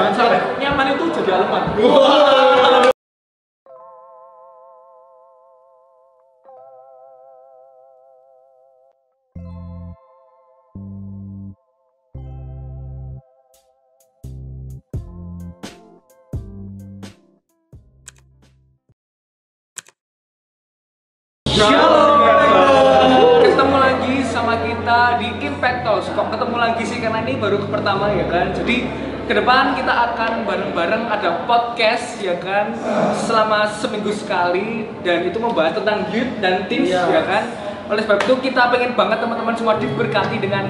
Jangan sampai nyaman itu jadi aleman. Shalom, ketemu lagi sama kita di Impact Talks. Kok ketemu lagi sih, karena ini baru pertama ya kan. Jadi ke depan kita akan bareng-bareng ada podcast ya kan, selama seminggu sekali, dan itu membahas tentang youth dan teens ya kan. Oleh sebab itu kita pengen banget teman-teman semua diberkati dengan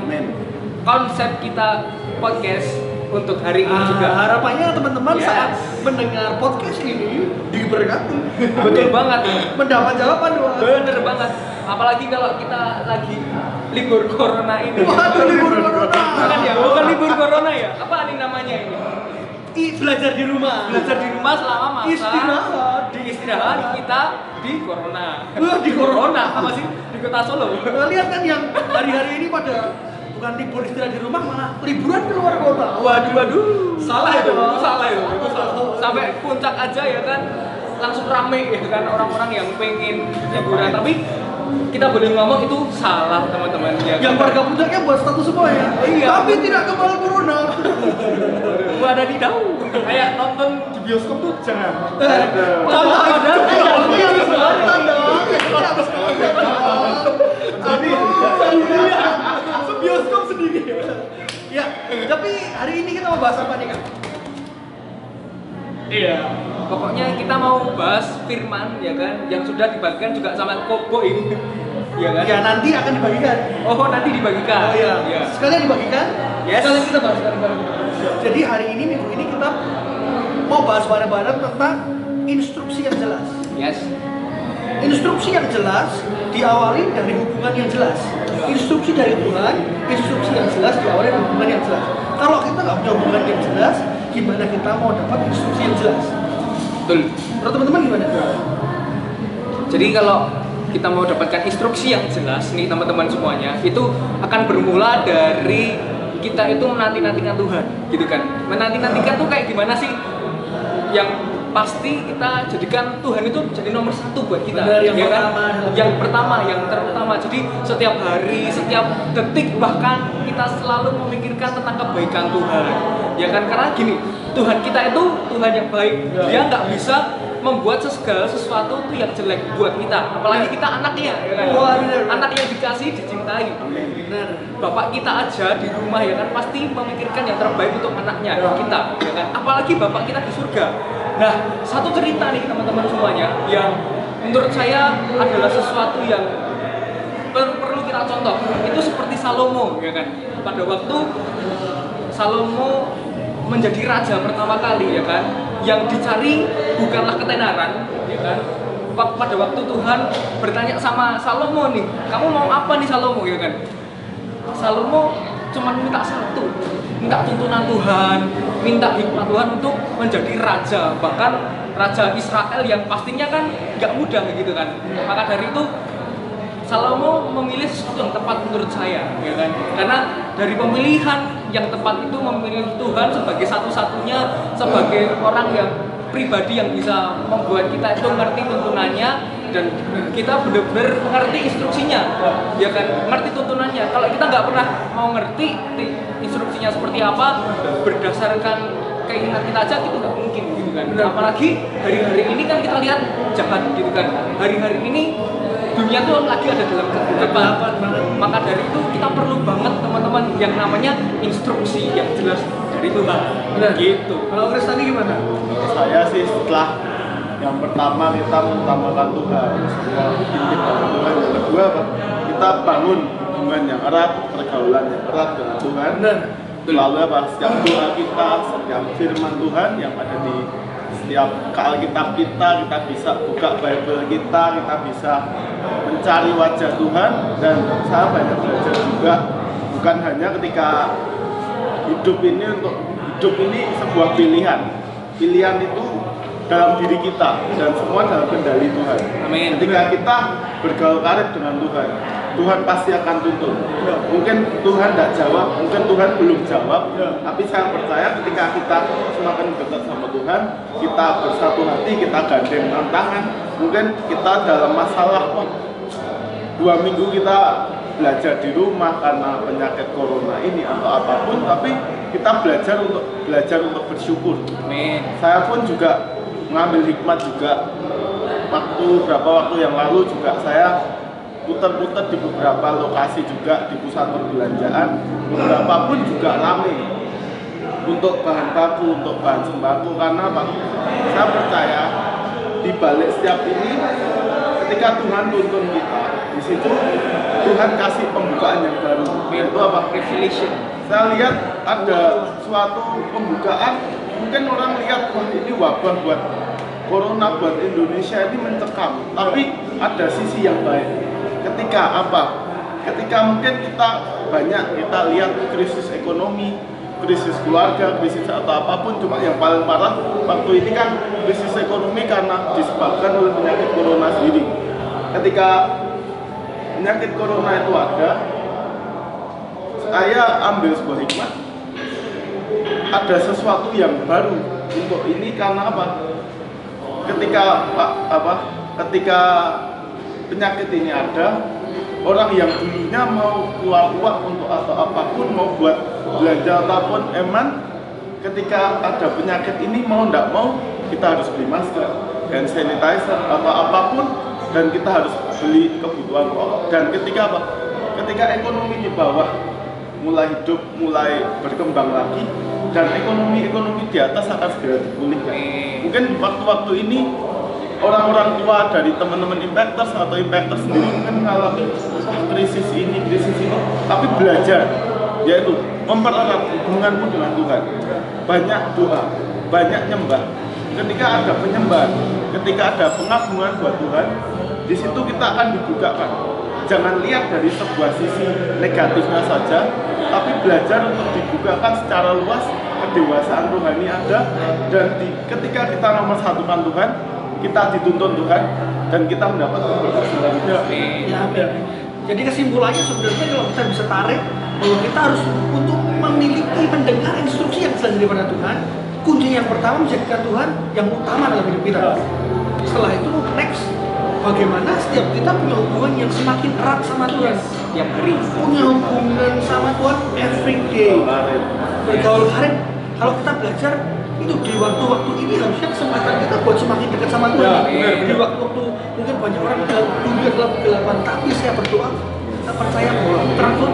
konsep kita podcast untuk hari ini juga. Harapannya teman-teman saat mendengar podcast ini diberkati. Betul banget. Mendapat jawaban doa. Bener banget. Apalagi kalau kita lagi libur corona ini. Waduh, libur corona. Bukan libur corona ya. Apa nih namanya ini? Belajar di rumah. Belajar di rumah selama masa istirahat kita di corona. Di corona apa sih? Di kota Solo. Lihat kan yang hari-hari ini pada bukan libur istirahat di rumah, malah liburan keluar kota. Waduh. Salah itu. Sampai puncak aja ya kan, langsung rame ya kan orang-orang yang pengen liburan. Tapi kita boleh ngomong itu salah teman-teman ya. Yang warga puncaknya buat status semua ya. Iya. Tapi tidak kebal corona. Ada di daun. Kayak nonton di bioskop tuh jangan. Bioskop sendiri. Ya, tapi hari ini kita mau bahas apa nih, Kak? Iya. Pokoknya kita mau bahas firman ya kan, yang sudah dibagikan juga sama Kobo ini. Iya kan? Ya, nanti akan dibagikan. Oh, nanti dibagikan. Oh iya. Ya. Sekalian dibagikan. Yes. Sekalian kita bahas bareng-bareng. Jadi hari ini, minggu ini kita mau bahas bareng-bareng tentang instruksi yang jelas. Yes. Instruksi yang jelas diawali dari hubungan yang jelas. Instruksi dari Tuhan, instruksi yang jelas diawali dari hubungan yang jelas. Kalau kita nggak punya hubungan yang jelas, gimana kita mau dapat instruksi yang jelas? Betul. Menurut teman-teman gimana? Jadi kalau kita mau dapatkan instruksi yang jelas nih teman-teman semuanya, itu akan bermula dari kita itu menanti-nantikan Tuhan, gitu kan? Menanti-nantikan tuh kayak gimana sih? Yang pasti kita jadikan Tuhan itu jadi nomor satu buat kita. Benar, yang ya kan? pertama Yang terutama. Jadi setiap hari, setiap detik bahkan kita selalu memikirkan tentang kebaikan Tuhan. Ya kan? Karena gini, Tuhan kita itu Tuhan yang baik. Dia nggak bisa membuat segala sesuatu itu yang jelek buat kita. Apalagi kita anaknya, ya kan? Anak yang dikasih, dicintai. Benar. Bapak kita aja di rumah ya kan pasti memikirkan yang terbaik untuk anaknya kita, ya kan? Apalagi bapak kita di surga. Nah, satu cerita nih teman-teman semuanya yang menurut saya adalah sesuatu yang perlu kita contoh. Itu seperti Salomo, ya kan? Pada waktu Salomo menjadi raja pertama kali, ya kan? Yang dicari bukanlah ketenaran, ya kan? Pada waktu Tuhan bertanya sama Salomo nih, kamu mau apa nih Salomo, ya kan? Salomo cuma minta satu, minta tuntunan Tuhan, minta hikmat Tuhan untuk menjadi raja, bahkan raja Israel yang pastinya kan nggak mudah gitu kan. Maka dari itu Salomo memilih sesuatu yang tepat menurut saya, ya kan? Karena dari pemilihan yang tepat itu memilih Tuhan sebagai satu-satunya, sebagai orang yang pribadi yang bisa membuat kita itu ngerti tuntunannya dan kita benar-benar mengerti instruksinya, ya kan? Ngerti tuntunannya. Kalau kita nggak pernah mau ngerti instruksinya seperti apa, berdasarkan keinginan kita aja itu nggak mungkin gitu kan. Apalagi hari-hari ini kan kita lihat jahat gitu kan. Hari-hari ini dunia tuh lagi ada dalam kegelapan. Maka dari itu kita perlu banget teman-teman yang namanya instruksi yang jelas dari Tuhan. Gitu. Kalau Kristani gimana? Saya sih setelah yang pertama kita mengutamakan Tuhan, semua kita Tuhan. Yang kedua apa? Kita bangun hubungan yang erat, pergaulan yang erat dengan Tuhan. Lalu apa? Setiap doa kita, setiap firman Tuhan yang ada di setiap Alkitab kita bisa buka Bible kita bisa mencari wajah Tuhan. Dan saya banyak belajar juga, bukan hanya ketika hidup ini, untuk hidup ini sebuah pilihan itu dalam diri kita dan semua dalam kendali Tuhan. Amin. Ketika kita bergaul karib dengan Tuhan, Tuhan pasti akan tuntun. Mungkin Tuhan tidak jawab, mungkin Tuhan belum jawab, tapi saya percaya ketika kita dekat sama Tuhan, kita bersatu hati, kita gandeng tangan. Mungkin kita dalam masalah 2 minggu kita belajar di rumah karena penyakit corona ini atau apapun, tapi kita belajar untuk bersyukur. Amin. Saya pun juga mengambil hikmat juga. Beberapa waktu yang lalu juga saya putar-putar di beberapa lokasi juga di pusat perbelanjaan. Beberapa pun juga ramai untuk bahan baku, untuk bahan sembako. Karena apa? Saya percaya di balik setiap ini, ketika Tuhan tuntun kita, di situ Tuhan kasih pembukaan yang baru. Itu apa? Revelation. Saya lihat ada suatu pembukaan, mungkin orang lihat wah ini wabah buat corona, buat Indonesia ini mencekam. Tapi ada sisi yang baik. Ketika apa? Ketika mungkin kita lihat krisis ekonomi, krisis keluarga, krisis atau apapun, cuma yang paling parah waktu ini kan krisis ekonomi karena disebabkan oleh penyakit corona sendiri. Ketika penyakit corona itu ada, saya ambil sebuah hikmat, ada sesuatu yang baru untuk ini karena apa? Ketika penyakit ini ada, orang yang dulunya mau keluar uang untuk atau apapun, mau buat belanja ataupun eman, ketika ada penyakit ini mau tidak mau kita harus beli masker, hand sanitizer atau apapun, dan kita harus beli kebutuhan pokok. Dan ketika apa? Ketika ekonomi di bawah mulai hidup, mulai berkembang lagi, dan ekonomi di atas akan segera dipulihkan. Mungkin waktu-waktu ini orang-orang tua dari teman-teman impactors atau impactors sendiri mungkin mengalami krisis ini, tapi belajar, yaitu mempererat hubunganmu dengan Tuhan. Banyak doa, banyak nyembah. Ketika ada penyembahan, ketika ada pengagungan buat Tuhan, di situ kita akan dibukakan. Jangan lihat dari sebuah sisi negatifnya saja, tapi belajar untuk dibukakan secara luas, kedewasaan rohani ada, dan ketika kita nomor satukan Tuhan, kita dituntun Tuhan, dan kita mendapat keberhasilan. Ya, jadi kesimpulannya sebenarnya kalau kita bisa tarik bahwa kita harus untuk memiliki mendengar instruksi yang jelas daripada Tuhan. Kunci yang pertama menjadikan Tuhan yang utama dalam hidup kita. Setelah itu next, bagaimana setiap kita punya hubungan yang semakin erat sama Tuhan. Yang hari Punya hubungan sama Tuhan every day. Bergaul karib. Kalau kita belajar itu di waktu-waktu ini harusnya kesempatan kita buat semakin dekat sama Tuhan. Di waktu-waktu mungkin banyak orang bilang dunia dalam kegelapan, tapi saya berdoa, saya percaya bahwa terang Tuhan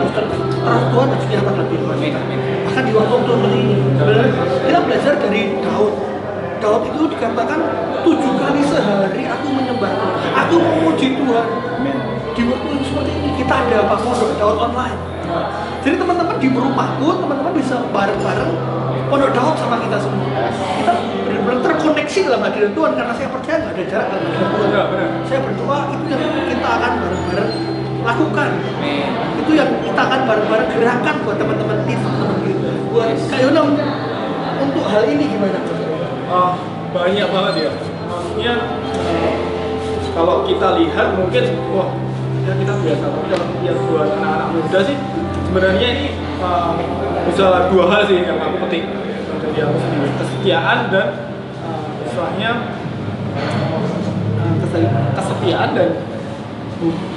harus nyata dalam kehidupan kita. Bahkan di waktu-waktu seperti ini, kita belajar dari Daud. Daud itu dikatakan 7 kali sehari aku menyembah Tuhan, aku memuji Tuhan. Di waktu seperti ini kita ada apa? Pondok Daud online. Jadi teman-teman di rumahku, teman-teman bisa bareng-bareng Pondok Daud sama kita semua. Kita benar-benar terkoneksi dalam hadirat Tuhan karena saya percaya nggak ada jarak dalam hadirat Tuhan. Saya berdoa itu yang kita akan bareng-bareng lakukan. Itu yang kita akan bareng-bareng gerakan buat teman-teman tim, teman-teman gitu. Buat Kak Yona untuk hal ini gimana? Banyak banget ya. Maksudnya kalau kita lihat mungkin wah ya kita biasa, tapi kalau lihat buat anak-anak muda sih sebenarnya ini bisa 2 hal sih yang aku petik dari aku sendiri, kesetiaan dan istilahnya kesetiaan dan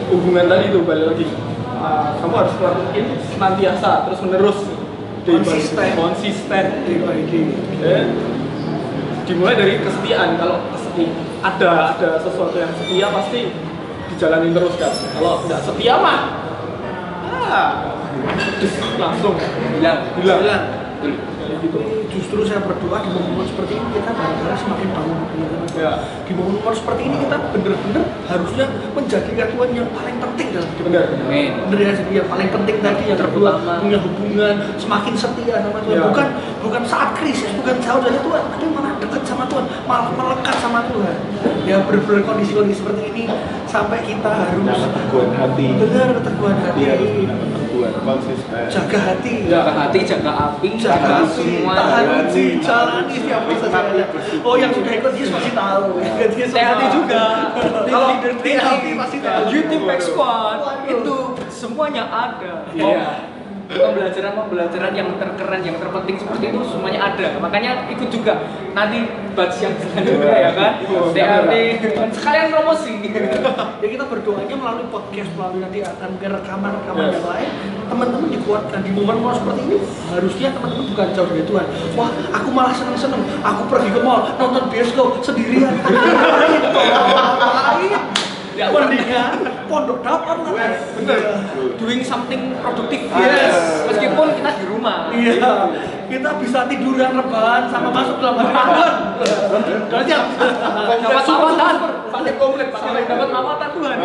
hubungan tadi itu balik lagi. Kamu harus lakuin senantiasa terus menerus, konsisten day by day. Dimulai dari kesetiaan. Kalau ada sesuatu yang setia pasti dijalanin terus kan. Kalau tidak setia mah langsung hilang. Gitu. Justru saya berdoa di momen seperti ini kita benar-benar semakin bangun. Di momen seperti ini kita benar-benar harusnya menjadikan Tuhan yang paling penting dalam hidup. Benar ya, yang paling penting tadi yang terutama punya hubungan semakin setia sama Tuhan. Bukan saat krisis, bukan jauh dari Tuhan, tapi malah dekat sama Tuhan, malah melekat sama Tuhan. Ya benar-benar kondisi-kondisi seperti ini sampai kita harus teguhan hati. Benar, teguhan hati. Konsisten. Jaga hati, jaga api, semua. Tahan uji, jalani setiap prosesnya. Oh, yang sudah ikut Yesus pasti tahu. THT juga. Kalau THT pasti tahu. YouTube Squad itu semuanya ada. pembelajaran yang terkeren, yang terpenting seperti itu semuanya ada. Makanya ikut juga nanti batch yang selanjutnya ya kan. DRD sekalian promosi. Ya kita berdoanya melalui podcast, melalui nanti akan ke rekaman-rekaman yang lain, teman-teman dikuatkan di momen-momen seperti ini. Harusnya teman-teman bukan jauh dari Tuhan. Wah, aku malah seneng-seneng. Aku pergi ke mall, nonton bioskop sendirian. Ngapain? Ya mendingan pondok dapat lah. Bener. Doing something produktif. Yes. Meskipun kita di rumah. Iya, kita bisa tiduran rebahan sama masuk dalam Tuhan. Udah siap. Dapat lawatan, pakai komplit, dapat lawatan Tuhan.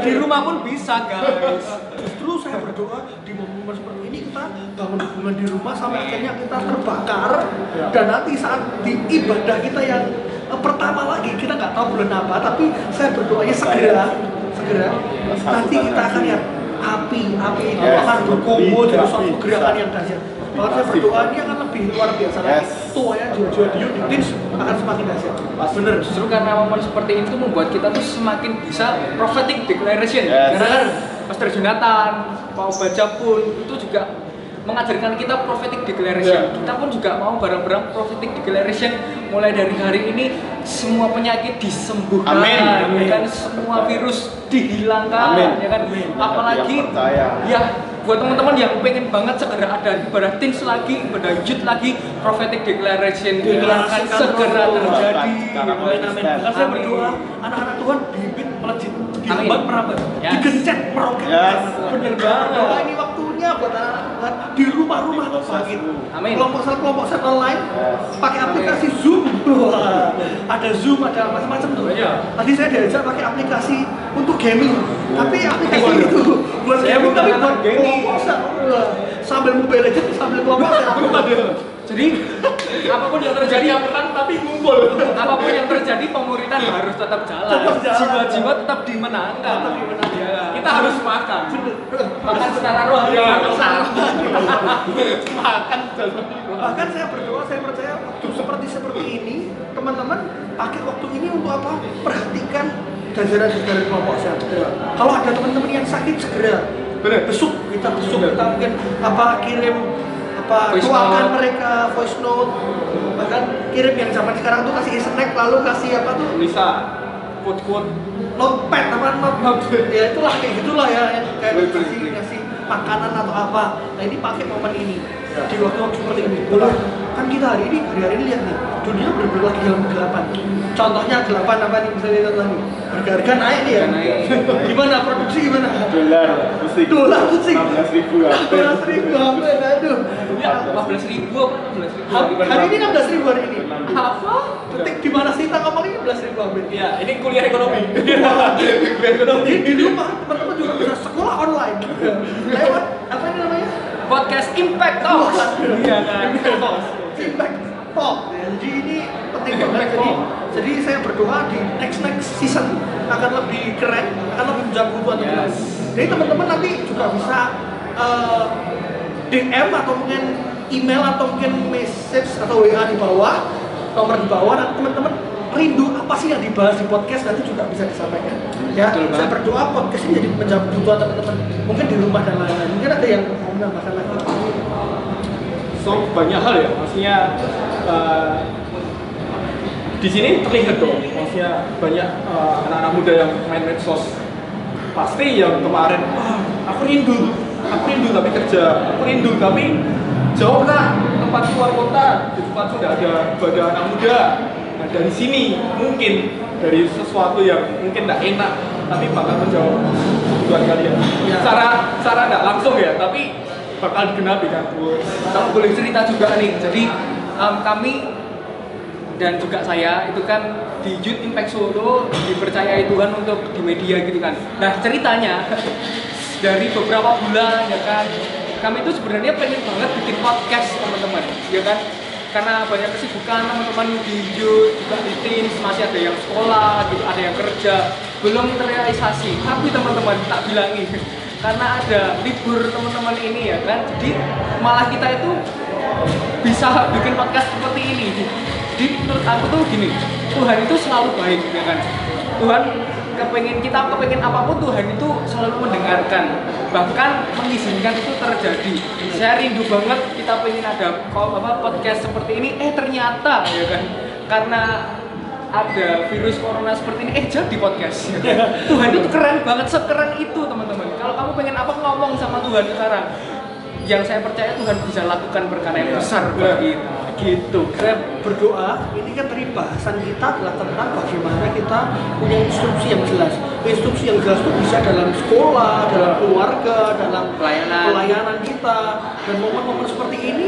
Di rumah pun bisa guys. Justru saya berdoa di momen seperti ini kita bangun hubungan di rumah sampai akhirnya kita terbakar dan nanti saat di ibadah kita yang pertama lagi kita nggak tahu bulan apa, tapi saya berdoanya segera nanti kita akan lihat api itu akan berkumpul jadi suatu gerakan yang dahsyat. Kalau saya berdoa ini akan lebih luar biasa lagi. Tuanya jual di Teens akan semakin dahsyat. Bener, justru karena momen seperti itu membuat kita tuh semakin bisa prophetic declaration. Karena kan Pastor Jonathan, Pak Baca pun itu juga mengajarkan kita prophetic declaration. Kita pun juga mau bareng-bareng prophetic declaration. Mulai dari hari ini semua penyakit disembuhkan, kan semua virus dihilangkan, ya kan. Apalagi ya buat teman-teman yang pengen banget segera ada ibadah Teens lagi, ibadah youth lagi, prophetic declaration ini akan segera terjadi. Amin. Saya berdoa anak-anak Tuhan bibit melejit, dihambat merabat, digencet meroket. Bener banget. Doa ini waktunya buat anak-anak Tuhan di rumah-rumah sakit. Amin. Kelompok set online, pakai aplikasi Zoom. Wah, ada Zoom, ada macam-macam tuh. Tadi saya diajak pakai aplikasi untuk gaming, tapi aplikasi itu buat gaming tapi buat kelompok set. Sambil Mobile Legends, sambil kelompok set. Jadi apapun yang terjadi yang perang tapi ngumpul. Apapun yang terjadi pemuritan harus tetap jalan. Jiwa-jiwa tetap dimenangkan. Kita harus makan. Makan secara rohani. Makan. Bahkan saya berdoa, saya percaya waktu seperti ini, teman-teman pakai waktu ini untuk apa? Perhatikan jajaran-jajaran kelompok saya. Kalau ada teman-teman yang sakit segera besuk, kita mungkin kirim doakan mereka voice note, bahkan kirim yang zaman sekarang tuh kasih snack, lalu kasih bisa quote notepad ya itulah kayak gitulah ya, kayak kasih makanan atau apa. Nah ini pakai momen ini di waktu seperti ini. Kan kita hari ini lihat nih, dunia benar-benar lagi dalam kegelapan. Contohnya kegelapan apa nih, bisa lihat lagi harga naik nih ya. Gimana produksi gimana? Dolar pusing 15.000 hampir, aduh. 15.000 Hari ini 16.000 hari ini. Apa? Detik di mana sih kita ngomongin 16.000 hampir? Ya, ini kuliah ekonomi. Di rumah teman-teman juga bisa sekolah online. Lewat apa ini namanya? Podcast Impact Talks. Iya kan? Impact Talk. Jadi ini penting banget. Jadi saya berdoa di next season akan lebih keren, akan lebih menjaga Tuhan. Jadi teman-teman nanti juga bisa DM atau mungkin email atau mungkin message atau WA di bawah, nomor di bawah, nanti teman-teman rindu apa sih yang dibahas di podcast nanti juga bisa disampaikan. Ya, saya berdoa podcast ini jadi menjawab kebutuhan teman-teman. Mungkin di rumah dan lain-lain. Mungkin ada yang mau menambahkan lagi. So banyak hal ya, maksudnya di sini terlihat dong, maksudnya banyak anak-anak muda yang main medsos. Pasti yang kemarin, aku rindu tapi kerja, aku rindu tapi jauh lah tempat keluar kota, di tempat sudah ada ibadah anak muda. Nah dari sini mungkin dari sesuatu yang mungkin tidak enak, tapi bakal menjawab kebutuhan kalian. Secara tidak langsung ya, tapi bakal digenapi kan. Kalau boleh cerita juga nih, jadi kami dan juga saya itu kan di Youth Impact Solo dipercayai Tuhan untuk di media gitu kan. Nah ceritanya dari beberapa bulan ya kan, kami itu sebenarnya pengen banget bikin podcast teman-teman, ya kan? Karena banyak kesibukan teman-teman di Youth, juga di Teens, masih ada yang sekolah gitu, ada yang kerja, belum terrealisasi. Tapi teman-teman tak bilangin, karena ada libur teman-teman ini ya kan, jadi malah kita itu bisa bikin podcast seperti ini. Jadi menurut aku tuh gini, Tuhan itu selalu baik ya kan. Kita kepengen apapun Tuhan itu selalu mendengarkan. bahkan mengizinkan itu terjadi. Saya rindu banget kita pengen ada podcast seperti ini, ternyata ya kan karena ada virus corona seperti ini, jadi podcast. Tuhan itu keren banget, sekeren itu teman-teman. Kalau kamu pengen apa ngomong sama Tuhan sekarang, yang saya percaya Tuhan bisa lakukan perkara yang besar bagi kita. Gitu. Saya berdoa, ini kan tadi bahasan kita adalah tentang bagaimana kita punya instruksi yang jelas. Instruksi yang jelas itu bisa dalam sekolah, dalam keluarga, dalam pelayanan kita. Dan momen-momen seperti ini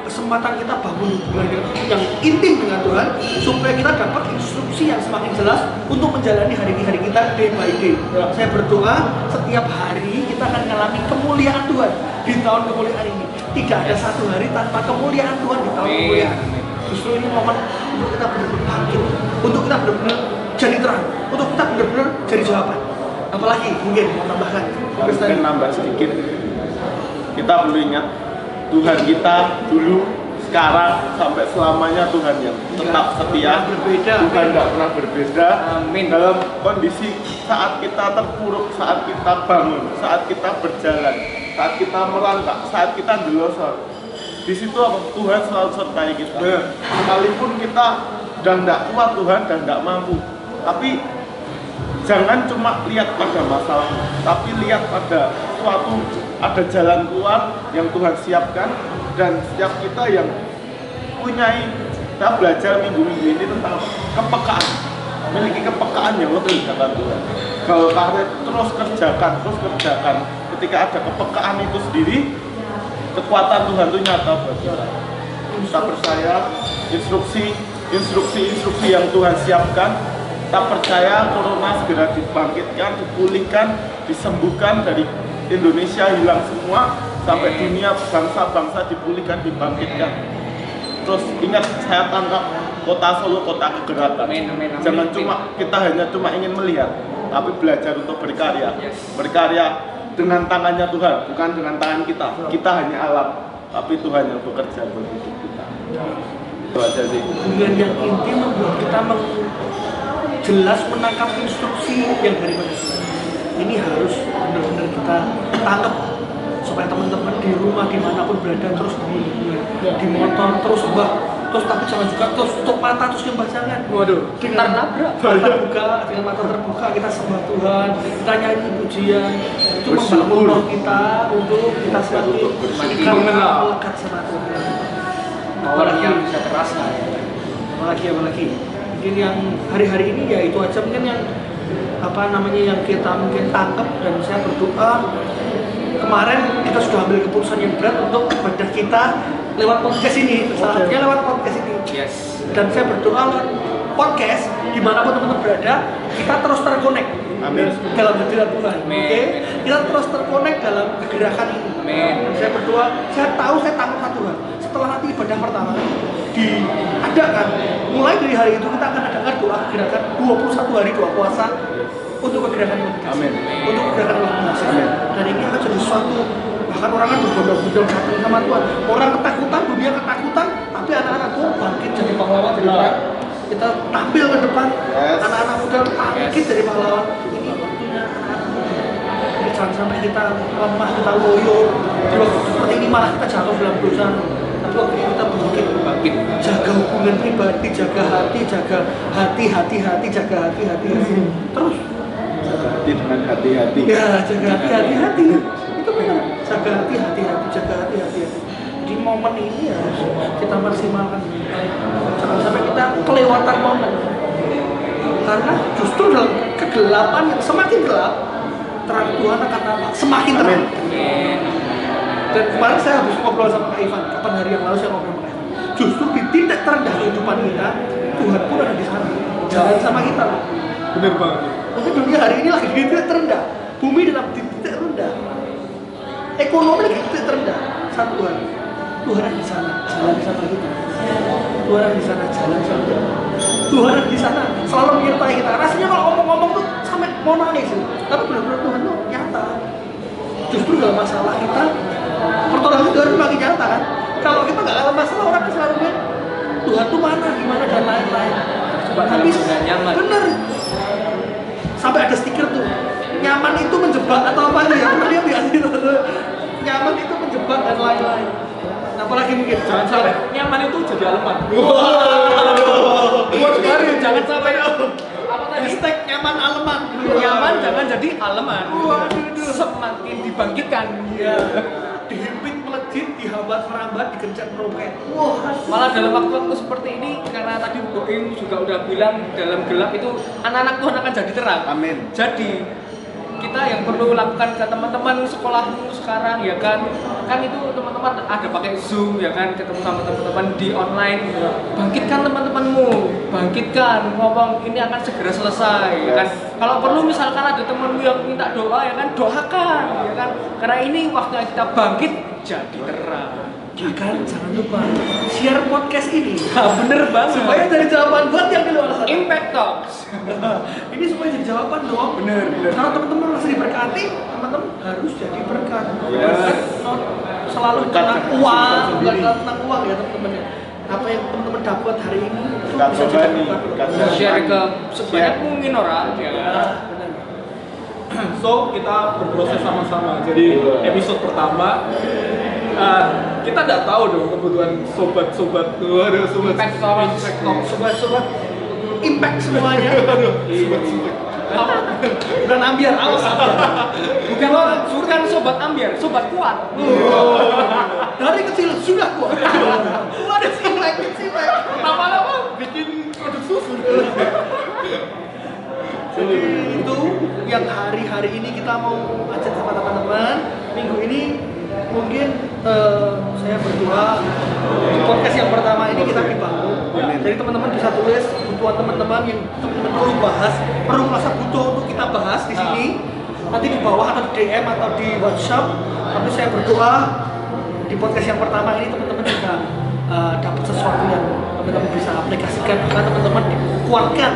kesempatan kita bangun hubungan yang intim dengan Tuhan supaya kita dapat instruksi yang semakin jelas untuk menjalani hari-hari kita day by day. Saya berdoa setiap hari kita akan mengalami kemuliaan Tuhan di tahun kemuliaan ini. Tidak ada satu hari tanpa kemuliaan Tuhan di tahun kemuliaan. Justru ini momen untuk kita benar-benar bangkit, untuk kita benar-benar jadi terang, untuk kita benar-benar jadi jawaban. Apalagi mungkin mau tambahkan? Mungkin nambah sedikit. Kita perlu ingat Tuhan kita dulu, sekarang, sampai selamanya Tuhan yang tetap setia. Tuhan tidak pernah berbeda. Amin. Dalam kondisi saat kita terpuruk, saat kita bangun, saat kita berjalan, saat kita merangkak, saat kita delosor, di situ apa? Tuhan selalu sertai kita. Sekalipun kita dan tidak kuat Tuhan dan tidak mampu, tapi jangan cuma lihat pada masalah, tapi lihat pada suatu, ada jalan keluar yang Tuhan siapkan. Dan setiap kita yang punyai, kita belajar minggu-minggu ini tentang kepekaan, memiliki kepekaan yang lebih kata Tuhan. Kalau karir terus kerjakan. Ketika ada kepekaan itu sendiri, kekuatan Tuhan itu nyata buat kita. Kita percaya instruksi yang Tuhan siapkan. Kita percaya corona segera dibangkitkan, dipulihkan, disembuhkan, dari Indonesia hilang semua, sampai dunia bangsa-bangsa dipulihkan, dibangkitkan. Terus ingat, saya tangkap kota Solo kota kegerakan. Jangan cuma kita hanya ingin melihat, tapi belajar untuk berkarya. Berkarya dengan tangannya Tuhan, bukan dengan tangan kita. Kita hanya alat, tapi Tuhan yang bekerja buat hidup kita. Itu aja sih. Hubungan yang intim membuat kita jelas menangkap instruksi yang dari mana. Ini harus benar-benar kita tangkap supaya teman-teman di rumah dimanapun berada terus di motor terus tapi jangan juga terus tutup mata terus nyembah, jangan. Waduh, Dengan dengan mata terbuka kita sembah Tuhan, kita nyanyi pujian, itu membangun roh kita untuk kita semakin melekat sama Tuhan. Orang yang bisa terasa ya. Apalagi mungkin yang hari-hari ini ya itu aja mungkin yang yang kita mungkin tangkap. Dan saya berdoa, kemarin kita sudah ambil keputusan yang berat untuk ibadah kita lewat podcast ini, saatnya lewat podcast ini. Yes. Dan saya berdoa lewat podcast dimanapun teman-teman berada, kita terus terkonek. Amin. Dalam hadirat Tuhan. Amin. Oke? Kita terus terkonek dalam kegerakan ini. Amin. Saya berdoa, saya tangkap satu hal. Setelah nanti ibadah pertama diadakan, mulai dari hari itu kita akan adakan doa kegerakan 21 hari doa puasa untuk kegerakan komunikasi. Amin. Untuk kegerakan komunikasi. Dan ini akan jadi suatu, bahkan orang kan berbondong-bondong datang sama Tuhan. Orang ketakutan, dunia ketakutan, tapi anak-anak Tuhan bangkit jadi pahlawan dari perang. Kita tampil ke depan, anak-anak muda bangkit dari pahlawan. Ini waktunya anak-anak. Jangan sampai kita lemah, kita loyo. Di waktu seperti ini malah kita jatuh dalam dosa. Tapi waktu ini kita bangkit. Jaga hubungan pribadi, jaga hati, jaga hati. Terus Jaga hati dengan hati-hati. ya, jaga hati. Itu benar. Jaga hati. Di momen ini harus kita maksimalkan. Jangan sampai kita kelewatan momen. Karena justru dalam kegelapan yang semakin gelap, terang Tuhan akan nampak semakin terang. Dan kemarin saya habis ngobrol sama Kak Ivan, kapan hari yang lalu saya ngobrol sama Kak Ivan. Justru di titik terendah kehidupan kita, Tuhan pun ada di sana. Jalan sama kita loh. Bener banget. Mungkin dunia hari ini lagi di titik terendah, bumi dalam titik rendah, ekonomi lagi di titik terendah. Satu Tuhan ada di sana, jalan sama kita. Tuhan ada di sana, jalan sama kita. Tuhan ada di sana, selalu menyertai kita. Rasanya kalau ngomong-ngomong tuh sampai mau nangis, tapi benar-benar Tuhan tuh nyata. Justru dalam masalah kita, pertolongan Tuhan itu makin nyata kan. Kalau kita nggak dalam masalah, orang selalu bilang Tuhan tuh mana, gimana dan lain-lain. Tapi bener, sampai ada stiker tuh, nyaman itu menjebak atau apa ya? Pernah lihat nggak sih? Nyaman itu menjebak dan lain-lain. Apalagi mungkin Jangan sampai nyaman itu jadi aleman. Jangan sampai apa tadi? hashtag nyaman aleman. Nyaman jangan jadi aleman. Waduh. Semakin dibangkitkan. Ya. Dihimpit melejit, dihambat merambat, dikencet meroket. Wah, Malah dalam waktu-waktu seperti ini, karena tadi Boim juga udah bilang dalam gelap itu anak-anak Tuhan akan jadi terang. Amin. Jadi kita yang perlu lakukan ke teman-teman sekolahmu sekarang ya kan itu teman-teman ada pakai Zoom ya kan, ketemu sama teman-teman di online, bangkitkan teman-temanmu, bangkitkan, ngomong ini akan segera selesai ya kan. Kalau perlu misalkan ada temanmu yang minta doa ya kan, doakan ya kan, karena ini waktunya kita bangkit jadi terang. jangan lupa share podcast ini. Nah, bener banget. Supaya jadi jawaban buat yang di luar sana. Impact Talks. Ini supaya jadi jawaban dong. Bener. Kalau teman-teman merasa diberkati, teman-teman harus jadi berkat. Berkat selalu tentang uang, bukan tentang uang ya teman-teman ya. Apa yang teman-teman dapat hari ini itu Berkat bisa rohani, jadi berkat. berkat Share ke sebanyak mungkin orang ya. Benar. So kita berproses sama-sama. Jadi episode pertama kita nggak tahu dong kebutuhan sobat-sobat tuh, ada sobat Impact Talks. Sobat-sobat impact semuanya. sobat-sobat. Bukan ambiar, awas ambiar. Bukan sobat ambiar, sobat kuat. Dari kecil sudah kuat. Ada silek. Lama-lama bikin produk susu. Jadi itu yang hari-hari ini kita mau ajak sama teman-teman. Minggu ini mungkin saya berdoa di podcast yang pertama ini kita dibangun. Jadi teman-teman bisa tulis kebutuhan teman-teman yang teman-teman perlu bahas, perlu merasa butuh untuk kita bahas di sini. Nanti di bawah atau di DM atau di WhatsApp. Tapi saya berdoa di podcast yang pertama ini teman-teman juga dapat sesuatu yang teman-teman bisa aplikasikan, karena teman-teman dikuatkan,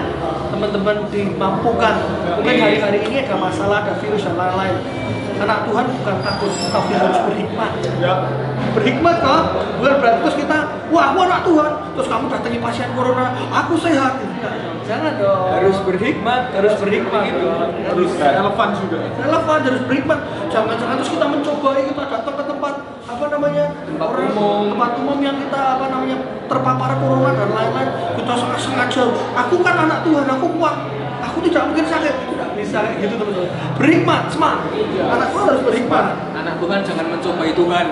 teman-teman dimampukan. Mungkin hari-hari ini ada masalah, ada virus dan lain-lain. Anak Tuhan bukan takut, tapi harus berhikmat. Ya. Berhikmat kok, bukan berarti terus kita, wah aku anak Tuhan, terus kamu datangi pasien corona, aku sehat. Enggak, jangan dong. Harus berhikmat, harus berhikmat. gitu. Harus relevan juga. Relevan, harus berhikmat. Jangan-jangan terus kita mencobai, kita datang ke tempat apa namanya tempat umum yang kita apa namanya terpapar corona dan lain-lain, kita sengaja. Aku kan anak Tuhan, aku kuat, aku tidak mungkin sakit. Tidak bisa kayak gitu teman-teman. Berhikmat, smart. Anak Tuhan harus berhikmat. Anak Tuhan jangan mencobai Tuhan.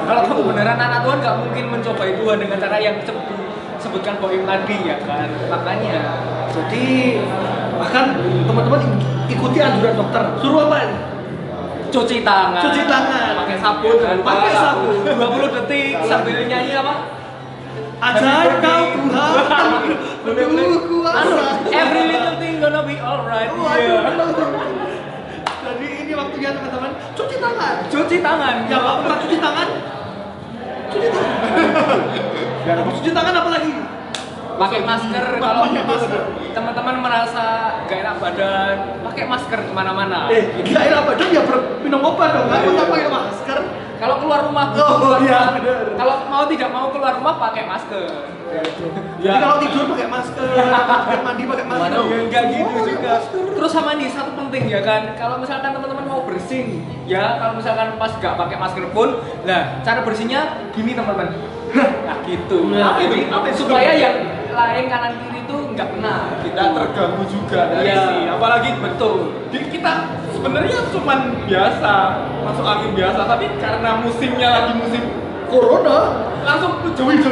Kalau kamu beneran anak Tuhan nggak mungkin mencobai Tuhan dengan cara yang disebutkan Boim tadi ya kan. Makanya Jadi bahkan teman-teman ikuti anjuran dokter. Suruh apa ini? cuci tangan. Cuci tangan. Pakai sabun. Pakai sabun. 20 detik sambil nyanyi apa? Ajaib kau Tuhan, penuh kuasa. Every little thing gonna be alright. Waduh, jadi ini waktunya teman-teman cuci tangan. Cuci tangan. Ya nggak pernah cuci tangan. Cuci tangan. Cuci tangan apa lagi? Pakai masker kalau Pakai masker. teman-teman merasa gak enak badan, pakai masker kemana-mana. Gak enak badan ya minum obat dong. Nggak pakai masker. Kalau keluar rumah, kalau mau tidak mau keluar rumah pakai masker. Jadi kalau tidur pakai masker, pakai mandi pakai masker. Enggak gitu juga. Terus sama nih satu penting ya kan, kalau misalkan teman-teman mau bersin, ya kalau misalkan pas gak pakai masker pun, nah cara bersihnya gini teman-teman. Nah gitu. Jadi supaya yang lain kanan kiri itu nggak kena. Kita terganggu juga dari Iya. sini. Apalagi Betul. kita sebenarnya cuman biasa masuk angin biasa, tapi karena musimnya lagi musim Corona. langsung jauhi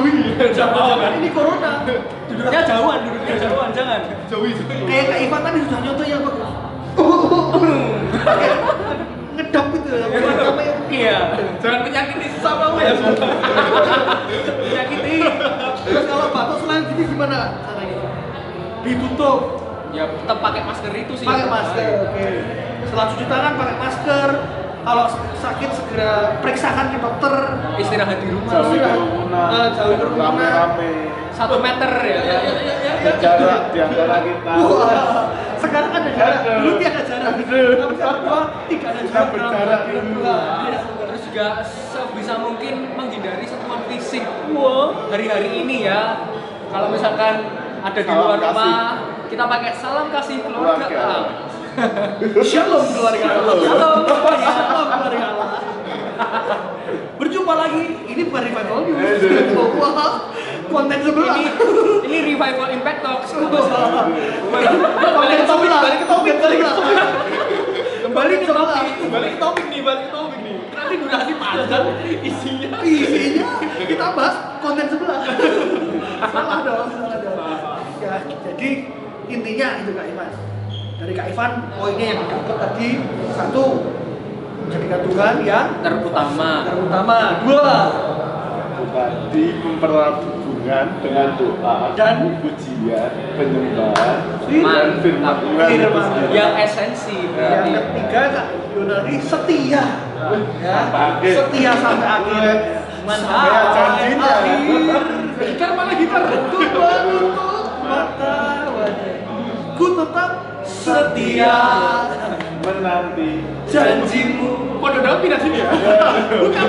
Jangan ini corona. Duduknya jauhan, jangan. jauhi Kayak Kak Ivan tadi sudah nyontoh yang bagus. Ngedap itu namanya. Iya. jangan menyakiti sama ya. Menyakiti. Terus kalau batuk selanjutnya gimana caranya? Ditutup. Ya tetap pakai masker itu sih. Pakai masker. Oke. Setelah cuci tangan pakai masker. Kalau sakit segera periksakan ke dokter. Istirahat di rumah. Jauhi kerumunan, Jauhi kerumunan. rame-rame, 1 meter ya. jarak di antara kita. Wah, sekarang ada jarak. Dulu tidak ada jarak. Tapi sekarang tidak ada jarak. berjarak dulu. Terus juga sebisa mungkin menghindari sentuhan fisik. Wow. Hari-hari ini ya, kalau misalkan ada di Salam luar kasih. rumah, kita pakai salam kasih keluarga. Keluarga. Shalom keluarga Allah. Shalom. Shalom keluarga Allah. Berjumpa lagi. Ini bukan revival news. Wah, konten sebelah. Ini revival impact talks. Konten sebelah. Balik ke topik. Kembali ke sebelah. Balik ke topik nih. Nanti durasi panjang isinya. Isinya kita bahas konten sebelah. Salah dong. Ya, jadi intinya itu Kak Ivan. Dari Kak Ivan poinnya yang dapat tadi satu, menjadikan Tuhan yang Terutama. dua, Tadi mempererat hubungan dengan doa Dan pujian, penyembahan Man. dan firman Tuhan itu Firman. sendiri. Yang esensi yang berarti. ketiga Kak Yunari setia. Ya, Sampai akhir. setia sampai akhir. Sampai janjinya. Gitar mana gitar? Ku menutup mata wajah. Ku tetap setia Menanti janjimu. Pondok daun pindah sini ya? Bukan.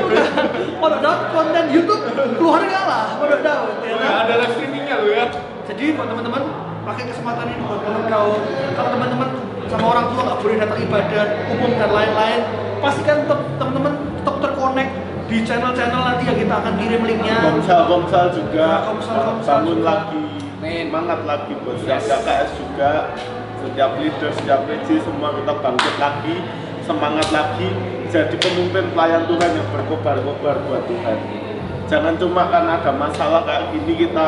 Pondok daun konten YouTube keluarga lah. Pondok daun. Ya, kan? Ada live streamingnya loh ya. Jadi buat teman-teman pakai kesempatan ini buat pondok daun. Kalau teman-teman sama orang tua nggak boleh datang ibadah umum dan lain-lain, pastikan teman-teman tetap terkonek di channel-channel nanti yang kita akan kirim linknya. Komsel juga Komsel bangun juga. lagi, semangat lagi buat setiap KS juga, setiap leader, setiap PJ semua kita bangkit lagi, semangat lagi, jadi pemimpin pelayan Tuhan yang berkobar-kobar buat Tuhan. Jangan cuma karena ada masalah kayak gini kita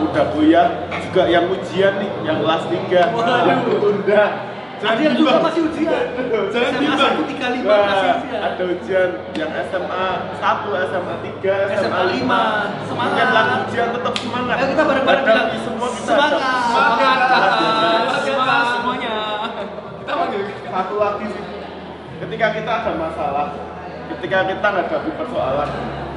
udah goyah, juga yang ujian nih, yang kelas 3, yang tertunda. Ada yang juga masih ujian. Jangan SMA timbang. 135 masih ujian. Ada ujian yang SMA 1, SMA 3, SMA 5. Semangat. Mungkin lagi ujian tetap semangat. Ayo kita bareng-bareng bilang Hadapi semua kita. semangat. Semangat Semangat. semangat semuanya. Kita panggil. Satu lagi sih, ketika kita ada masalah, ketika kita hadapi persoalan,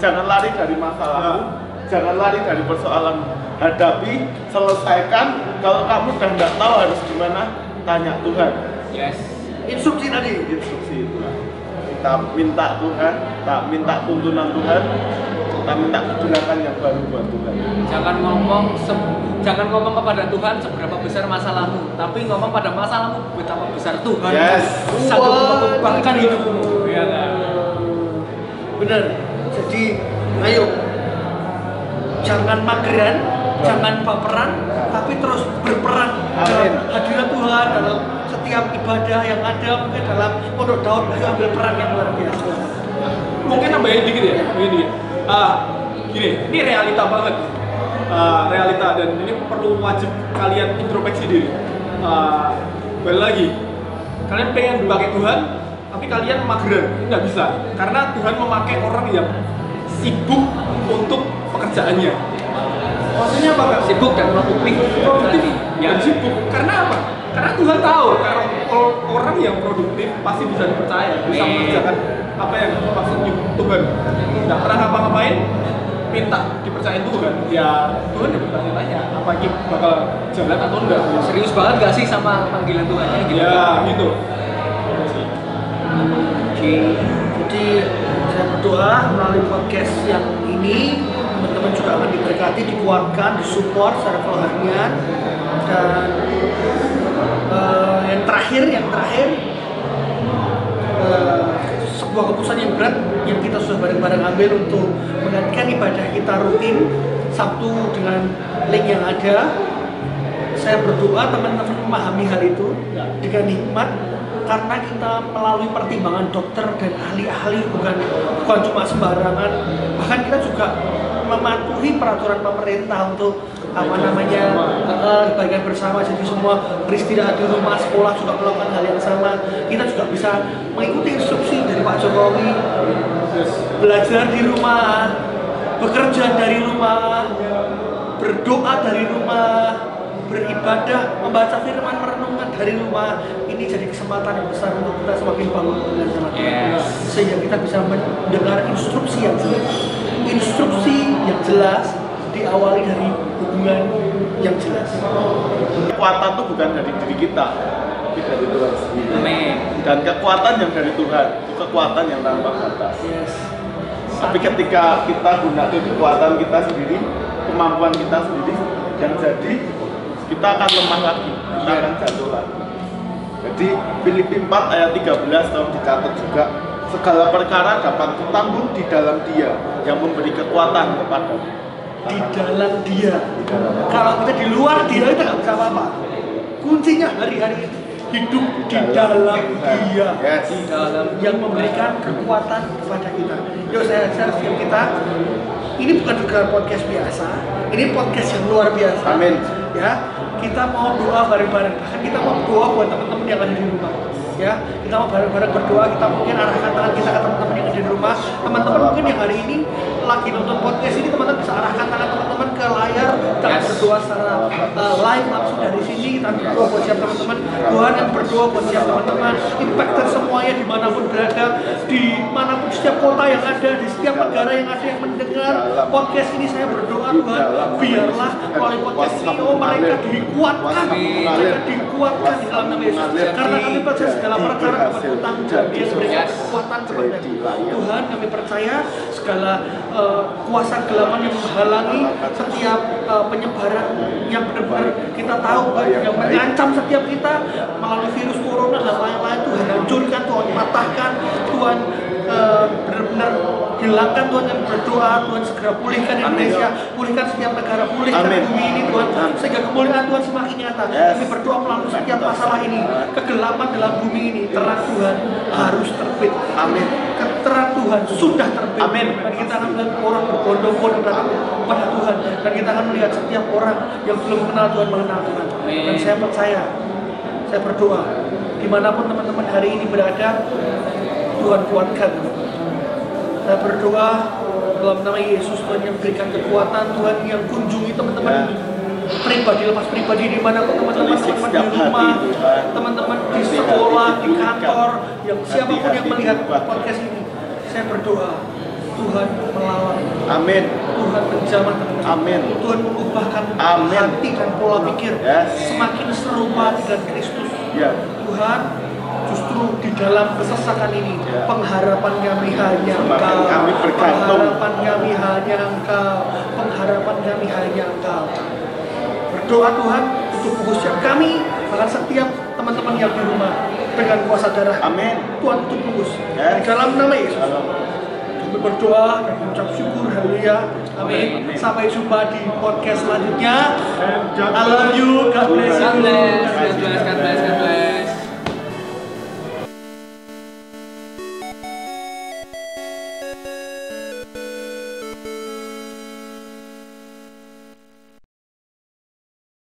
jangan lari dari masalahmu, jangan lari dari persoalan. Hadapi, selesaikan. Kalau kamu udah nggak tahu harus gimana, tanya Tuhan. Yes. Instruksi tadi. Instruksi itu. Kita minta Tuhan, kita minta tuntunan Tuhan, kita minta kejelasan yang baru buat Tuhan. Jangan ngomong kepada Tuhan seberapa besar masalahmu, tapi ngomong pada masalahmu betapa besar Tuhan. Yes. Sanggup Wah. mengubahkan hidupmu. Ya kan? Bener. Jadi, ayo jangan mageran, jangan baperan, tapi terus berperan dalam Amin. hadirat Tuhan, dalam setiap ibadah yang ada, mungkin dalam pondok daun, ayo ambil peran yang luar biasa. Mungkin nambahin dikit ya, gini. Gini, ini realita banget. Realita dan ini perlu wajib kalian introspeksi diri. Balik lagi, kalian pengen dipakai Tuhan, tapi kalian mageran, ini nggak bisa. Karena Tuhan memakai orang yang sibuk untuk pekerjaannya. Maksudnya apa Kak? Sibuk dan produktif. Dan sibuk. Karena apa? Karena Tuhan tahu kalau orang yang produktif pasti bisa dipercaya, bisa Amin. mengerjakan apa yang maksud Tuhan. Nggak pernah ngapa-ngapain, minta dipercayain Tuhan. Ya Tuhan ya bertanya-tanya, apa ini bakal jalan atau enggak? Serius banget gak sih sama panggilan Tuhannya gitu? Ya gitu. Oke. Jadi saya berdoa melalui podcast yang ini teman-teman juga akan diberkati, dikuatkan, disupport secara kerohanian. Dan yang terakhir sebuah keputusan yang berat yang kita sudah bareng-bareng ambil untuk menggantikan ibadah kita rutin Sabtu dengan link yang ada. Saya berdoa teman-teman memahami hal itu dengan hikmat, karena kita melalui pertimbangan dokter dan ahli-ahli, bukan cuma sembarangan. Bahkan kita juga mematuhi peraturan pemerintah untuk kebaikan bersama. Jadi semua beristirahat di rumah, sekolah juga melakukan hal yang sama. Kita juga bisa mengikuti instruksi dari Pak Jokowi, belajar di rumah, bekerja dari rumah, berdoa dari rumah, beribadah, membaca firman, merenungkan dari rumah. Ini jadi kesempatan yang besar untuk kita semakin bangun dengan sama Tuhan. Yes. Sehingga kita bisa mendengar instruksi yang jelas. Instruksi yang jelas diawali dari hubungan yang jelas. Kekuatan itu bukan dari diri kita, tapi dari Tuhan sendiri. Amin. Dan kekuatan yang dari Tuhan itu kekuatan yang tanpa batas. Yes. Tapi ketika kita gunakan kekuatan kita sendiri, kemampuan kita sendiri, yang jadi kita akan lemah lagi, kita akan jatuh lagi. Jadi Di Filipi 4 ayat 13 tolong dicatat juga, segala perkara dapat kutanggung di dalam Dia yang memberi kekuatan kepadamu. Di dalam Dia. Kalau kita di luar Dia kita nggak bisa apa-apa. Kuncinya hari-hari ini hidup di dalam Dia. Yes. Di dalam Yang memberikan kekuatan kepada kita. Yuk saya siap kita. Ini bukan juga podcast biasa. Ini podcast yang luar biasa. Amin. Ya, kita mau doa bareng-bareng. Bahkan kita mau doa buat teman-teman yang ada di rumah. Ya, kita mau bareng-bareng berdoa. Kita mungkin arahkan tangan kita ke teman-teman yang ada di rumah. Teman-teman mungkin yang hari ini lagi nonton podcast ini, teman-teman bisa arahkan tangan teman-teman ke layar. Kita berdoa secara live langsung dari sini. Kita berdoa buat siap teman-teman. Tuhan yang berdoa buat siap teman-teman. Impactor semuanya dimanapun berada, dimanapun setiap kota yang ada, di setiap negara yang ada yang mendengar podcast ini, saya berdoa Tuhan, biarlah oleh podcast ini mereka dikuatkan, mereka dikuatkan di dalam nama Yesus. Karena kami percaya segala perkara dapat bertanggung jawab, Dia memberikan kekuatan kepada Tuhan. Kami percaya segala kuasa kegelapan yang menghalangi setiap penyebaran yang benar-benar kita tahu yang mengancam setiap kita melalui virus corona dan lain-lain, Tuhan hancurkan, Tuhan patahkan, Tuhan benar-benar hilangkan. Tuhan yang berdoa, Tuhan segera pulihkan Indonesia, pulihkan setiap negara, pulihkan bumi ini Tuhan, sehingga kemuliaan Tuhan semakin nyata. Kami berdoa melalui setiap masalah ini, kegelapan dalam bumi ini, terang Tuhan harus terbit. Amin. Terang Tuhan sudah terbit. Amin. Dan kita akan melihat orang berbondong-bondong datang kepada Tuhan, dan kita akan melihat setiap orang yang belum mengenal Tuhan mengenal Tuhan. Dan saya percaya, saya berdoa dimanapun teman-teman hari ini berada, Tuhan kuatkan. Saya berdoa dalam nama Yesus, Tuhan yang berikan kekuatan, Tuhan yang kunjungi teman-teman pribadi, lepas pribadi dimanapun teman-teman di rumah, teman-teman di sekolah, di kantor, yang siapapun yang melihat podcast ini. Saya berdoa Tuhan melawat. Amin. Tuhan menjamah teman-teman. Amin. Tuhan mengubahkan Amin. hati dan pola pikir semakin serupa dengan Kristus. Tuhan, justru di dalam kesesakan ini, pengharapan kami hanya Engkau, pengharapan kami hanya Engkau, pengharapan kami hanya Engkau. Berdoa Tuhan untuk mengucap kami, bahkan setiap teman-teman yang di rumah dengan kuasa darah. Amin. Tuhan untuk mengus. Di dalam nama Yesus. Kami berdoa dan mengucap syukur, haleluya, amin. Sampai jumpa di podcast selanjutnya. I love you, God bless you. God bless.